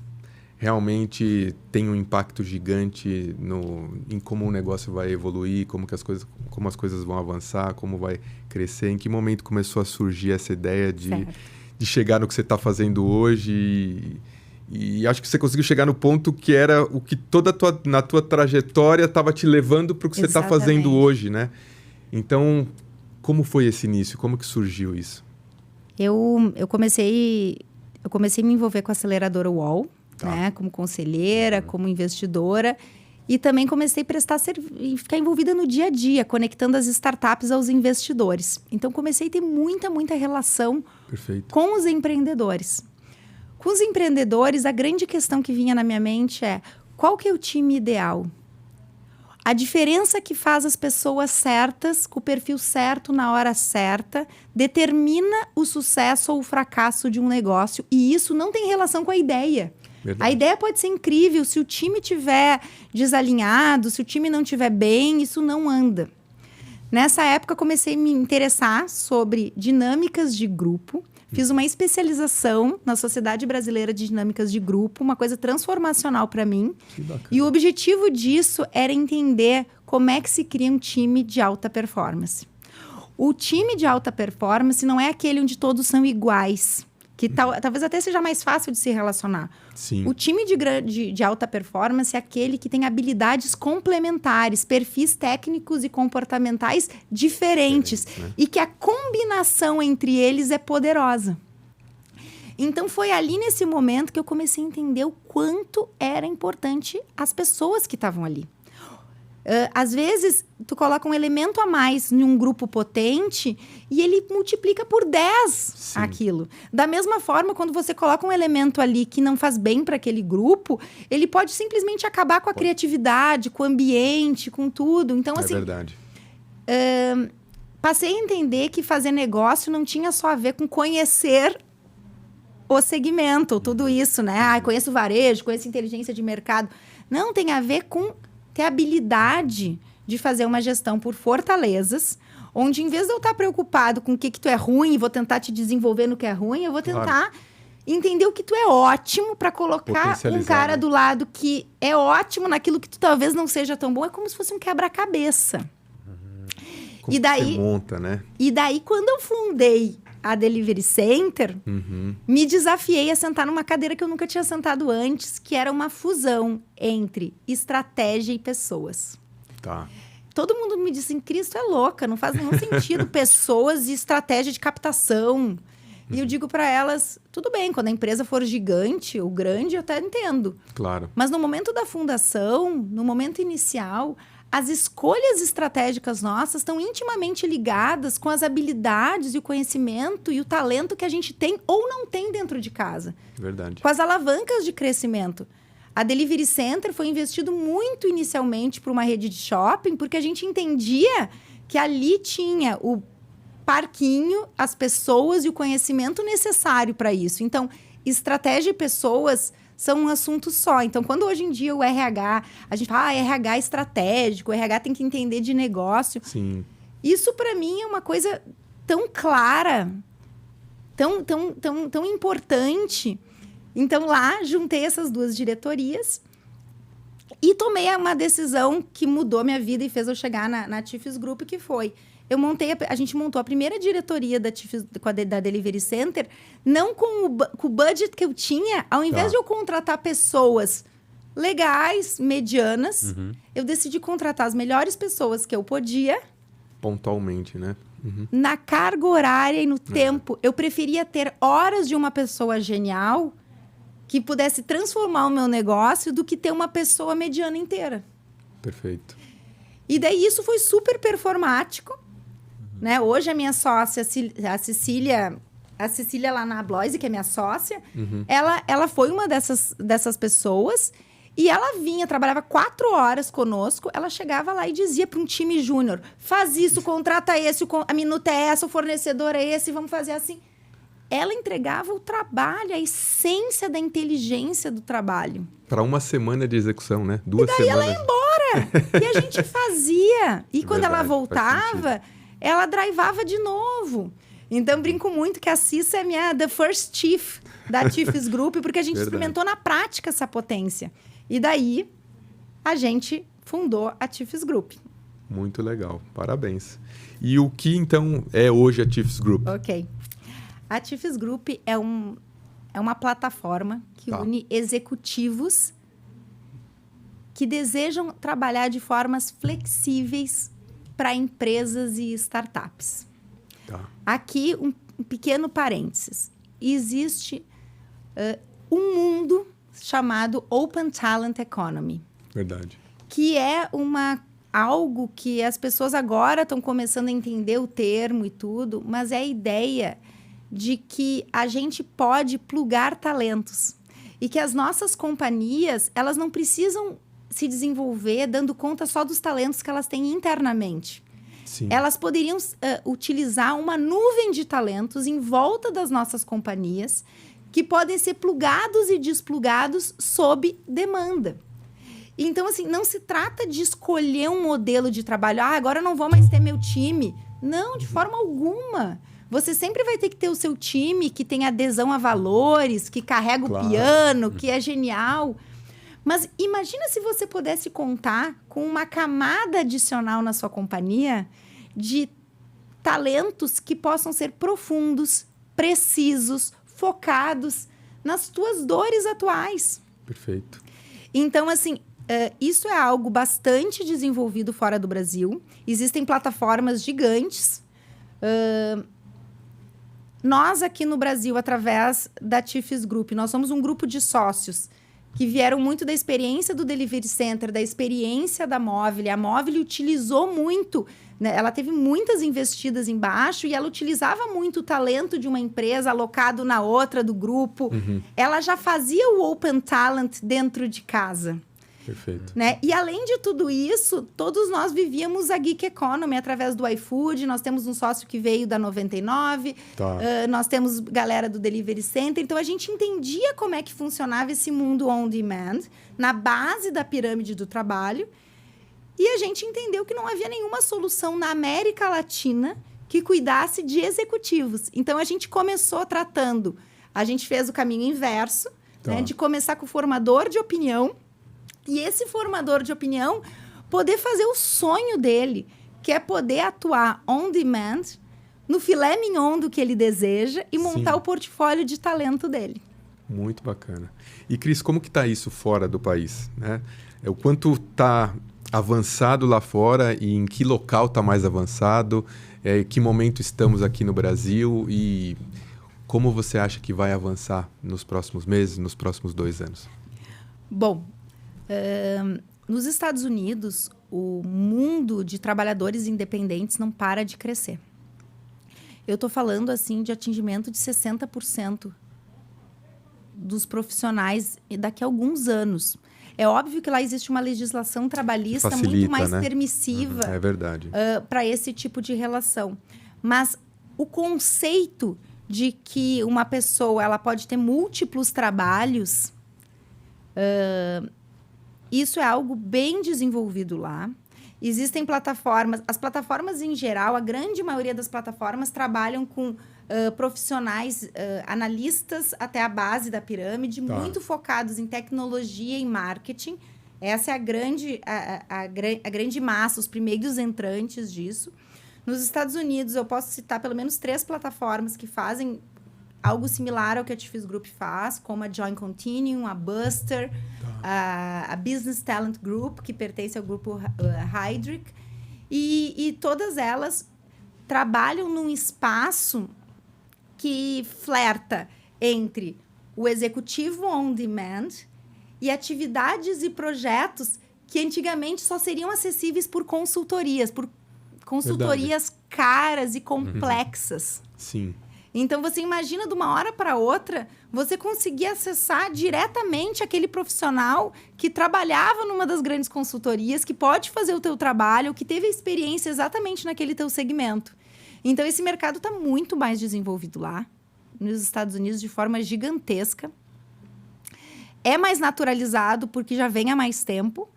realmente tem um impacto gigante em como o negócio vai evoluir, como as coisas vão avançar, como vai crescer? Em que momento começou a surgir essa ideia de chegar no que você está fazendo hoje? E acho que você conseguiu chegar no ponto que era o que na tua trajetória estava te levando para o que você está fazendo hoje, né? Então, como foi esse início? Como que surgiu isso? Eu comecei a me envolver com a aceleradora UOL, né? Como conselheira, como investidora. E também comecei a ficar envolvida no dia a dia, conectando as startups aos investidores. Então, comecei a ter muita relação com os empreendedores. Com os empreendedores, a grande questão que vinha na minha mente é: qual que é o time ideal? A diferença que faz as pessoas certas, com o perfil certo, na hora certa, determina o sucesso ou o fracasso de um negócio. E isso não tem relação com a ideia. Verdade. A ideia pode ser incrível, se o time estiver desalinhado, se o time não estiver bem, isso não anda. Nessa época, comecei a me interessar sobre dinâmicas de grupo, Fiz uma especialização na Sociedade Brasileira de Dinâmicas de Grupo, uma coisa transformacional para mim. Que bacana. E o objetivo disso era entender como é que se cria um time de alta performance. O time de alta performance não é aquele onde todos são iguais, que talvez até seja mais fácil de se relacionar. Sim. O time de alta performance é aquele que tem habilidades complementares, perfis técnicos e comportamentais diferentes, né? E que a combinação entre eles é poderosa. Então, foi ali nesse momento que eu comecei a entender o quanto era importante as pessoas que estavam ali. Às vezes, tu coloca um elemento a mais em um grupo potente e ele multiplica por 10 Sim. aquilo. Da mesma forma, quando você coloca um elemento ali que não faz bem para aquele grupo, ele pode simplesmente acabar com a criatividade, com o ambiente, com tudo. Então, assim, verdade. Passei a entender que fazer negócio não tinha só a ver com conhecer o segmento, tudo isso, né? Conheço varejo, conheço inteligência de mercado. Não, tem a ver com ter a habilidade de fazer uma gestão por fortalezas, onde em vez de eu estar preocupado com o que tu é ruim e vou tentar te desenvolver no que é ruim, eu vou tentar entender o que tu é ótimo para colocar um cara, né, do lado que é ótimo naquilo que tu talvez não seja tão bom. É como se fosse um quebra-cabeça. Como você monta, né? E daí, quando eu fundei a Delivery Center, me desafiei a sentar numa cadeira que eu nunca tinha sentado antes, que era uma fusão entre estratégia e pessoas. Tá. Todo mundo me disse, Cris, tu é louca, não faz nenhum sentido pessoas e estratégia de captação. E eu digo para elas, tudo bem, quando a empresa for gigante ou grande, eu até entendo. Claro. Mas no momento da fundação, no momento inicial, as escolhas estratégicas nossas estão intimamente ligadas com as habilidades e o conhecimento e o talento que a gente tem ou não tem dentro de casa. Verdade. Com as alavancas de crescimento. A Delivery Center foi investido muito inicialmente por uma rede de shopping, porque a gente entendia que ali tinha o parquinho, as pessoas e o conhecimento necessário para isso. Então, estratégia e pessoas são um assunto só. Então, quando hoje em dia o RH, a gente fala, RH é estratégico, o RH tem que entender de negócio. Sim. Isso, para mim, é uma coisa tão clara, tão importante. Então, lá, juntei essas duas diretorias e tomei uma decisão que mudou minha vida e fez eu chegar na Tifes Group, que foi... a gente montou a primeira diretoria da Delivery Center, não com o budget que eu tinha. Ao invés de eu contratar pessoas legais, medianas, eu decidi contratar as melhores pessoas que eu podia. Pontualmente, né? Na carga horária e no tempo. Eu preferia ter horas de uma pessoa genial que pudesse transformar o meu negócio do que ter uma pessoa mediana inteira. Perfeito. E daí isso foi super performático. Né? Hoje a minha sócia, a Cecília lá na Bloise, que é minha sócia, ela foi uma dessas pessoas e ela trabalhava 4 horas conosco, ela chegava lá e dizia para um time júnior, faz isso, contrata esse, a minuta é essa, o fornecedor é esse, vamos fazer assim. Ela entregava o trabalho, a essência da inteligência do trabalho. Para uma semana de execução, né? 2 semanas. E daí ela ia embora. E a gente fazia. E quando ela voltava, ela drivava de novo. Então, brinco muito que a Cissa é the first chief da Tifes Group, porque a gente experimentou na prática essa potência. E daí, a gente fundou a Tifes Group. Muito legal. Parabéns. E o que, então, é hoje a Tifes Group? Ok. A Tifes Group é uma plataforma que une executivos que desejam trabalhar de formas flexíveis para empresas e startups. Aqui, um pequeno parênteses. Existe um mundo chamado Open Talent Economy. Verdade. Que é algo que as pessoas agora estão começando a entender o termo e tudo, mas é a ideia de que a gente pode plugar talentos. E que as nossas companhias, elas não precisam se desenvolver dando conta só dos talentos que elas têm internamente. Sim. Elas poderiam utilizar uma nuvem de talentos em volta das nossas companhias que podem ser plugados e desplugados sob demanda. Então, assim, não se trata de escolher um modelo de trabalho. Agora eu não vou mais ter meu time. Não, de forma alguma. Você sempre vai ter que ter o seu time que tem adesão a valores, que carrega o piano, que é genial. Mas imagina se você pudesse contar com uma camada adicional na sua companhia de talentos que possam ser profundos, precisos, focados nas tuas dores atuais. Perfeito. Então, assim, isso é algo bastante desenvolvido fora do Brasil. Existem plataformas gigantes. Nós aqui no Brasil, através da TIFES Group, nós somos um grupo de sócios que vieram muito da experiência do Delivery Center, da experiência da Móvel. A Móvel utilizou muito, né? Ela teve muitas investidas embaixo e ela utilizava muito o talento de uma empresa alocado na outra do grupo. Ela já fazia o Open Talent dentro de casa. Perfeito. Né? E além de tudo isso, todos nós vivíamos a Geek Economy através do iFood. Nós temos um sócio que veio da 99. Nós temos galera do Delivery Center. Então, a gente entendia como é que funcionava esse mundo on-demand na base da pirâmide do trabalho. E a gente entendeu que não havia nenhuma solução na América Latina que cuidasse de executivos. Então, a gente começou tratando... A gente fez o caminho inverso, né? De começar com o formador de opinião. E esse formador de opinião poder fazer o sonho dele, que é poder atuar on demand, no filé mignon do que ele deseja e montar o portfólio de talento dele. Muito bacana. E, Cris, como que está isso fora do país? Né? O quanto está avançado lá fora e em que local está mais avançado? Que momento estamos aqui no Brasil e como você acha que vai avançar nos próximos meses, nos próximos 2 anos? Bom... nos Estados Unidos, o mundo de trabalhadores independentes não para de crescer. Eu estou falando assim de atingimento de 60% dos profissionais daqui a alguns anos. É óbvio que lá existe uma legislação trabalhista facilita, muito mais né? permissiva É verdade. Para esse tipo de relação. Mas o conceito de que uma pessoa ela pode ter múltiplos trabalhos... isso é algo bem desenvolvido lá. Existem plataformas... As plataformas, em geral, a grande maioria das plataformas trabalham com profissionais, analistas até a base da pirâmide, muito focados em tecnologia e marketing. Essa é a grande massa, os primeiros entrantes disso. Nos Estados Unidos, eu posso citar pelo menos 3 plataformas que fazem algo similar ao que a TIFES Group faz, como a Join Continuum, a Buster, a Business Talent Group, que pertence ao grupo Heidrick. E todas elas trabalham num espaço que flerta entre o executivo on-demand e atividades e projetos que antigamente só seriam acessíveis por consultorias caras e complexas. Sim. Então, você imagina, de uma hora para outra, você conseguir acessar diretamente aquele profissional que trabalhava numa das grandes consultorias, que pode fazer o teu trabalho, que teve a experiência exatamente naquele teu segmento. Então, esse mercado está muito mais desenvolvido lá, nos Estados Unidos, de forma gigantesca. É mais naturalizado, porque já vem há mais tempo.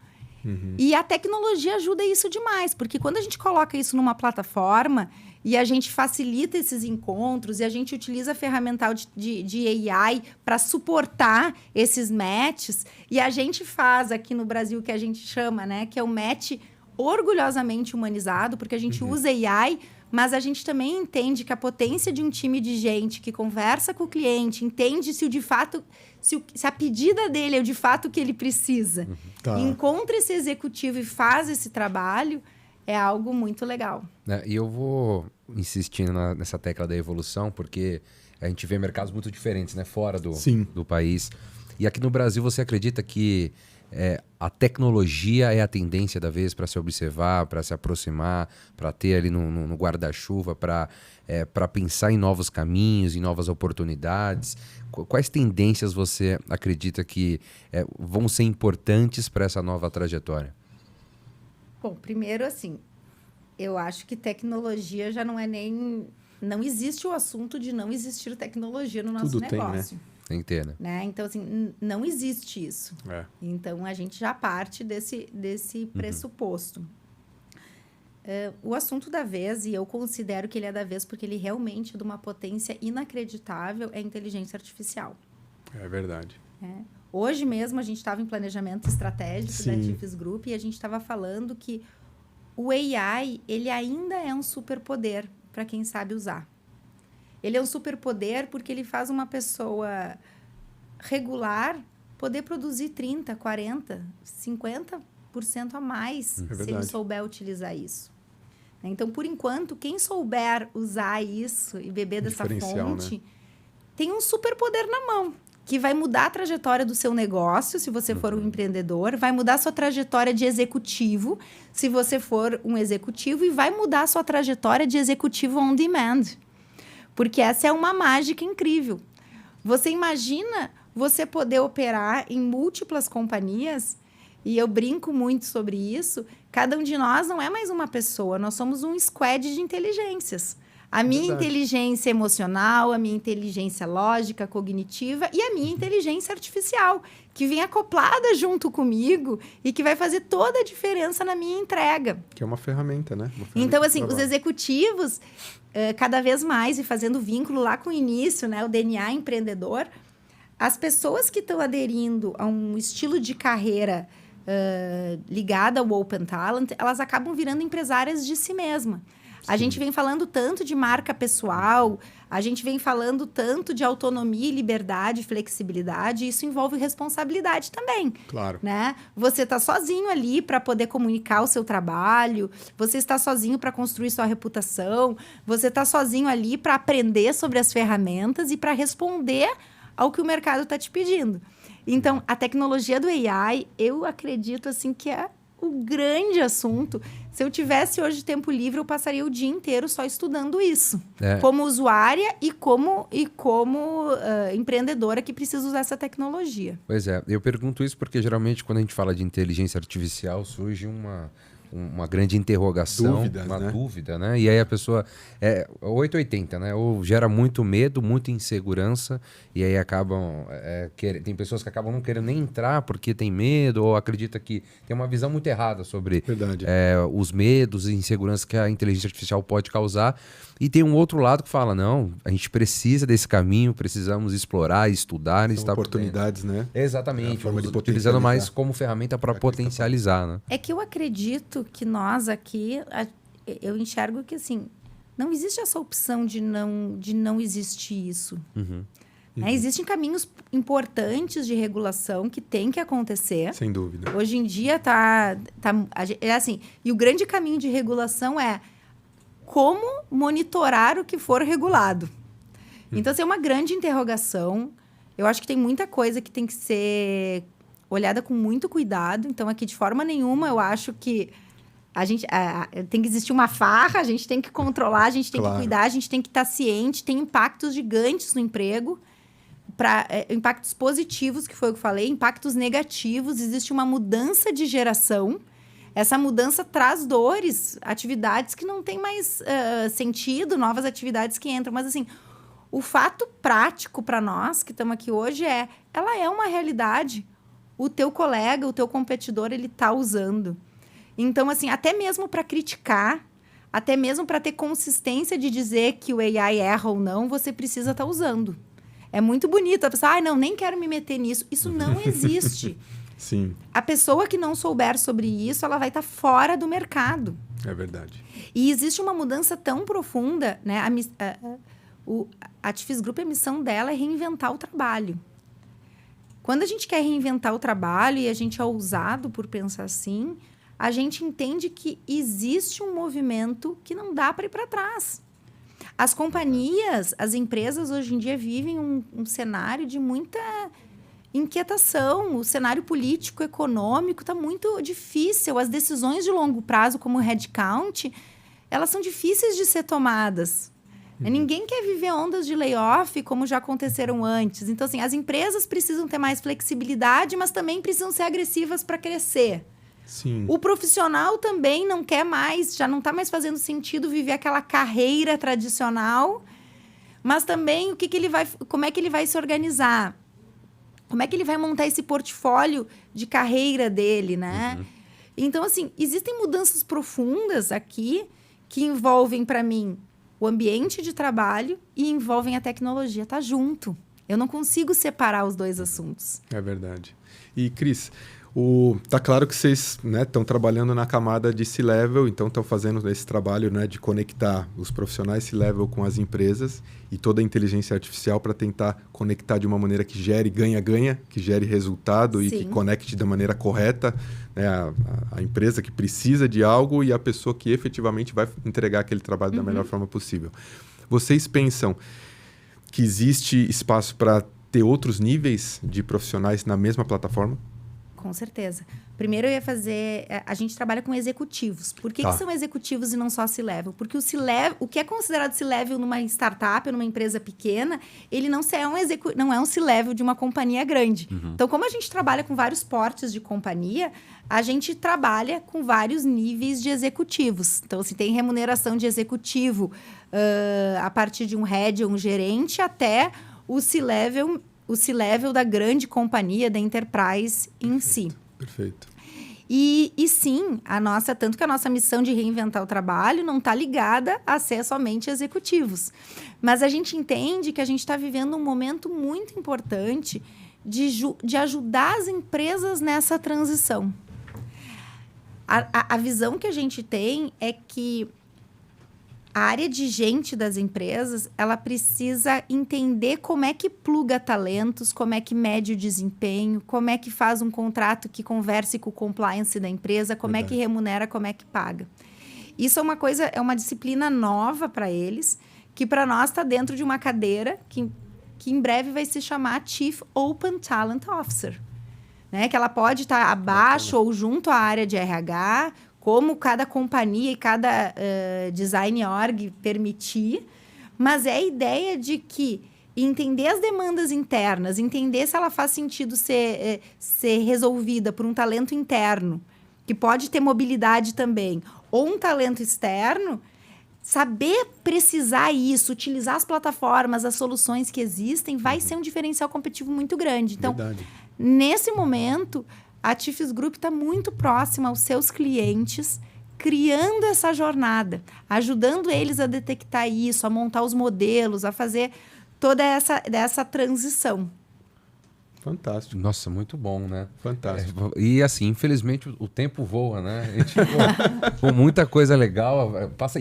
E a tecnologia ajuda isso demais, porque quando a gente coloca isso numa plataforma e a gente facilita esses encontros e a gente utiliza a ferramental de AI para suportar esses matches, e a gente faz aqui no Brasil o que a gente chama, né, que é o match orgulhosamente humanizado, porque a gente usa AI, mas a gente também entende que a potência de um time de gente que conversa com o cliente, entende se a pedida dele é de fato o que ele precisa, encontra esse executivo e faz esse trabalho, é algo muito legal. E eu vou insistindo nessa tecla da evolução, porque a gente vê mercados muito diferentes, né, fora do país. E aqui no Brasil, você acredita que a tecnologia é a tendência da vez para se observar, para se aproximar, para ter ali no guarda-chuva, para pensar em novos caminhos, em novas oportunidades? Quais tendências você acredita que vão ser importantes para essa nova trajetória? Bom, primeiro, assim, eu acho que tecnologia já não é nem... Não existe o assunto de não existir tecnologia no nosso negócio. Tem, né? Tem que ter, né? Então, assim, não existe isso. Então, a gente já parte desse pressuposto. O assunto da vez, e eu considero que ele é da vez porque ele realmente é de uma potência inacreditável, é a inteligência artificial. É verdade. Hoje mesmo a gente estava em planejamento estratégico da TIFES Group e a gente estava falando que o AI, ele ainda é um superpoder para quem sabe usar. Ele é um superpoder porque ele faz uma pessoa regular poder produzir 30%, 40%, 50% a mais se ele souber utilizar isso. Então, por enquanto, quem souber usar isso e beber dessa fonte, tem um superpoder na mão, que vai mudar a trajetória do seu negócio, se você for um empreendedor, vai mudar a sua trajetória de executivo, se você for um executivo, e vai mudar a sua trajetória de executivo on demand. Porque essa é uma mágica incrível. Você imagina você poder operar em múltiplas companhias, e eu brinco muito sobre isso, cada um de nós não é mais uma pessoa, nós somos um squad de inteligências. A minha inteligência emocional, a minha inteligência lógica, cognitiva e a minha inteligência artificial, que vem acoplada junto comigo e que vai fazer toda a diferença na minha entrega. Que é uma ferramenta, né? Então, assim, os executivos, cada vez mais, e fazendo vínculo lá com o início, né, o DNA empreendedor, as pessoas que estão aderindo a um estilo de carreira ligada ao Open Talent, elas acabam virando empresárias de si mesma. A gente vem falando tanto de marca pessoal, a gente vem falando tanto de autonomia, liberdade, flexibilidade, e isso envolve responsabilidade também. Claro. Né? Você está sozinho ali para poder comunicar o seu trabalho, você está sozinho para construir sua reputação, você está sozinho ali para aprender sobre as ferramentas e para responder ao que o mercado está te pedindo. Então, a tecnologia do AI, eu acredito assim que é o grande assunto. Se eu tivesse hoje tempo livre, eu passaria o dia inteiro só estudando isso. Como usuária e como empreendedora que precisa usar essa tecnologia. Pois é, eu pergunto isso porque geralmente quando a gente fala de inteligência artificial surge uma grande interrogação, dúvida, né? E aí a pessoa 880, né? Ou gera muito medo, muita insegurança, e aí acabam tem pessoas que acabam não querendo nem entrar porque tem medo ou acredita que tem uma visão muito errada sobre os medos e inseguranças que a inteligência artificial pode causar. E tem um outro lado que fala, não, a gente precisa desse caminho, precisamos explorar, estudar. São oportunidades, né? Exatamente, utilizando mais como ferramenta para potencializar, né? É que eu acredito que nós aqui, eu enxergo que assim, não existe essa opção de não existir isso. Existem caminhos importantes de regulação que tem que acontecer. Sem dúvida. Hoje em dia é assim, e o grande caminho de regulação é como monitorar o que for regulado. Então, assim, é uma grande interrogação. Eu acho que tem muita coisa que tem que ser olhada com muito cuidado. Então, aqui, de forma nenhuma, eu acho que a gente tem que existir uma farra, a gente tem que controlar, a gente tem que cuidar, a gente tem que estar ciente. Tem impactos gigantes no emprego, impactos positivos, que foi o que eu falei, impactos negativos. Existe uma mudança de geração. Essa mudança traz dores, atividades que não têm mais sentido, novas atividades que entram. Mas, assim, o fato prático para nós que estamos aqui hoje ela é uma realidade. O teu colega, o teu competidor, ele está usando. Então, assim, até mesmo para criticar, até mesmo para ter consistência de dizer que o AI erra ou não, você precisa estar usando. É muito bonito. A pessoa, não, nem quero me meter nisso. Isso não existe. Sim. A pessoa que não souber sobre isso, ela vai estar fora do mercado. É verdade. E existe uma mudança tão profunda, né? A TIFES Group, a missão dela é reinventar o trabalho. Quando a gente quer reinventar o trabalho e a gente é ousado por pensar assim, a gente entende que existe um movimento que não dá para ir para trás. As companhias, as empresas hoje em dia vivem um cenário de muita inquietação. O cenário político, econômico está muito difícil. As decisões de longo prazo, como o headcount, elas são difíceis de ser tomadas. Ninguém quer viver ondas de layoff como já aconteceram antes. Então, assim, as empresas precisam ter mais flexibilidade, mas também precisam ser agressivas para crescer. Sim. O profissional também não quer mais, já não está mais fazendo sentido viver aquela carreira tradicional, mas também como é que ele vai se organizar? Como é que ele vai montar esse portfólio de carreira dele, né? Então, assim, existem mudanças profundas aqui que envolvem, para mim, o ambiente de trabalho e envolvem a tecnologia. Tá junto. Eu não consigo separar os dois assuntos. É verdade. E, Cris, tá claro que vocês estão trabalhando na camada de C-Level, então estão fazendo esse trabalho, né, de conectar os profissionais C-Level com as empresas e toda a inteligência artificial para tentar conectar de uma maneira que gere ganha-ganha, que gere resultado e que conecte da maneira correta, né, a empresa que precisa de algo e a pessoa que efetivamente vai entregar aquele trabalho da melhor forma possível. Vocês pensam que existe espaço para ter outros níveis de profissionais na mesma plataforma? Com certeza. Primeiro eu ia fazer... A gente trabalha com executivos. Por que são executivos e não só C-Level? Porque o que é considerado C-Level numa startup, numa empresa pequena, ele não é um C-Level de uma companhia grande. Então, como a gente trabalha com vários portes de companhia, a gente trabalha com vários níveis de executivos. Então, assim, tem remuneração de executivo a partir de um head ou um gerente até o C-Level da grande companhia, da enterprise em si. Perfeito. E sim, tanto que a nossa missão de reinventar o trabalho não está ligada a ser somente executivos. Mas a gente entende que a gente está vivendo um momento muito importante de ajudar as empresas nessa transição. A visão que a gente tem é que a área de gente das empresas, ela precisa entender como é que pluga talentos, como é que mede o desempenho, como é que faz um contrato que converse com o compliance da empresa, como é que remunera, como é que paga. Isso é uma disciplina nova para eles, que para nós está dentro de uma cadeira que em breve vai se chamar Chief Open Talent Officer. Né? Que ela pode estar abaixo ou junto à área de RH, como cada companhia e cada design org permitir, mas é a ideia de que entender as demandas internas, entender se ela faz sentido ser resolvida por um talento interno, que pode ter mobilidade também, ou um talento externo, saber precisar isso, utilizar as plataformas, as soluções que existem, vai ser um diferencial competitivo muito grande. Então, nesse momento, a Tifes Group está muito próxima aos seus clientes, criando essa jornada, ajudando eles a detectar isso, a montar os modelos, a fazer toda essa transição. Fantástico. Nossa, muito bom, né? Fantástico. E assim, infelizmente, o tempo voa, né? A gente com muita coisa legal,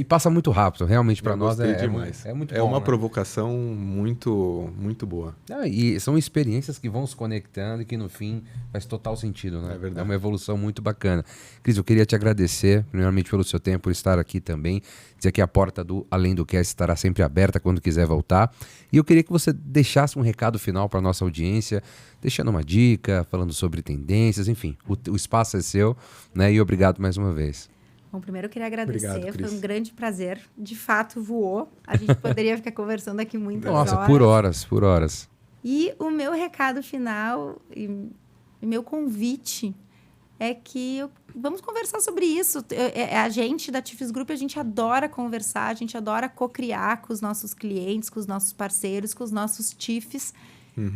passa muito rápido. Realmente, para nós demais. É muito bom. É uma provocação muito, muito boa. E são experiências que vão se conectando e que, no fim, faz total sentido, né? É verdade. É uma evolução muito bacana. Cris, eu queria te agradecer, primeiramente, pelo seu tempo, por estar aqui também. Dizer que a porta do Além do Cast estará sempre aberta quando quiser voltar. E eu queria que você deixasse um recado final para a nossa audiência, deixando uma dica, falando sobre tendências, enfim, o espaço é seu, né? E obrigado mais uma vez. Bom, primeiro eu queria agradecer, Obrigado, Cris. foi um grande prazer, de fato voou, a gente poderia ficar conversando aqui muitas horas. Nossa, por horas. E o meu recado final e meu convite é que vamos conversar sobre isso. A gente da Tifes Group, a gente adora conversar, a gente adora co-criar com os nossos clientes, com os nossos parceiros, com os nossos Tifes,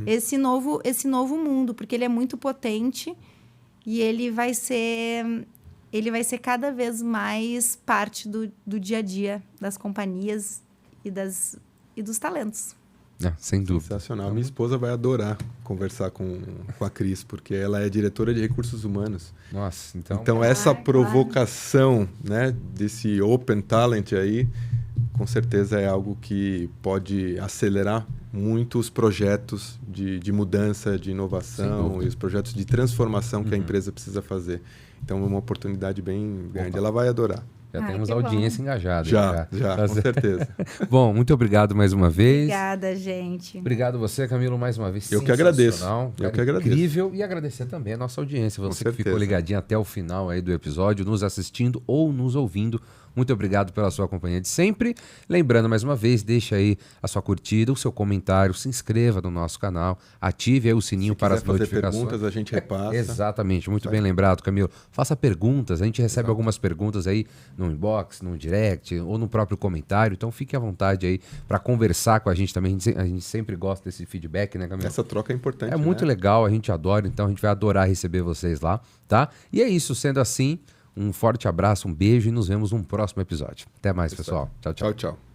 esse novo mundo, porque ele é muito potente e ele vai ser cada vez mais parte do dia a dia das companhias e dos talentos. Sem dúvida. Sensacional. Minha esposa vai adorar conversar com a Cris, porque ela é diretora de recursos humanos. Nossa, então essa provocação, né, desse Open Talent aí, com certeza é algo que pode acelerar muito os projetos de mudança, de inovação e os projetos de transformação que a empresa precisa fazer. Então é uma oportunidade bem grande. Ela vai adorar. Já temos audiência engajada. Já, com certeza. Bom, muito obrigado mais uma vez. Obrigada, gente. Obrigado você, Camilo, mais uma vez. Eu que agradeço. Incrível. E agradecer também a nossa audiência. Você que ficou ligadinho até o final aí do episódio, nos assistindo ou nos ouvindo. muito obrigado pela sua companhia de sempre. Lembrando mais uma vez, deixa aí a sua curtida, o seu comentário, se inscreva no nosso canal, ative aí o sininho para as notificações. Se perguntas, a gente repassa. Exatamente, muito bem lembrado, Camilo. Faça perguntas, a gente recebe algumas perguntas aí no inbox, no direct ou no próprio comentário, então fique à vontade aí para conversar com a gente também. A gente sempre gosta desse feedback, né, Camilo? Essa troca é importante. É muito legal, a gente adora, então a gente vai adorar receber vocês lá, tá? E é isso, sendo assim, um forte abraço, um beijo e nos vemos num próximo episódio. Até mais, pessoal. Tchau, tchau. Tchau, tchau.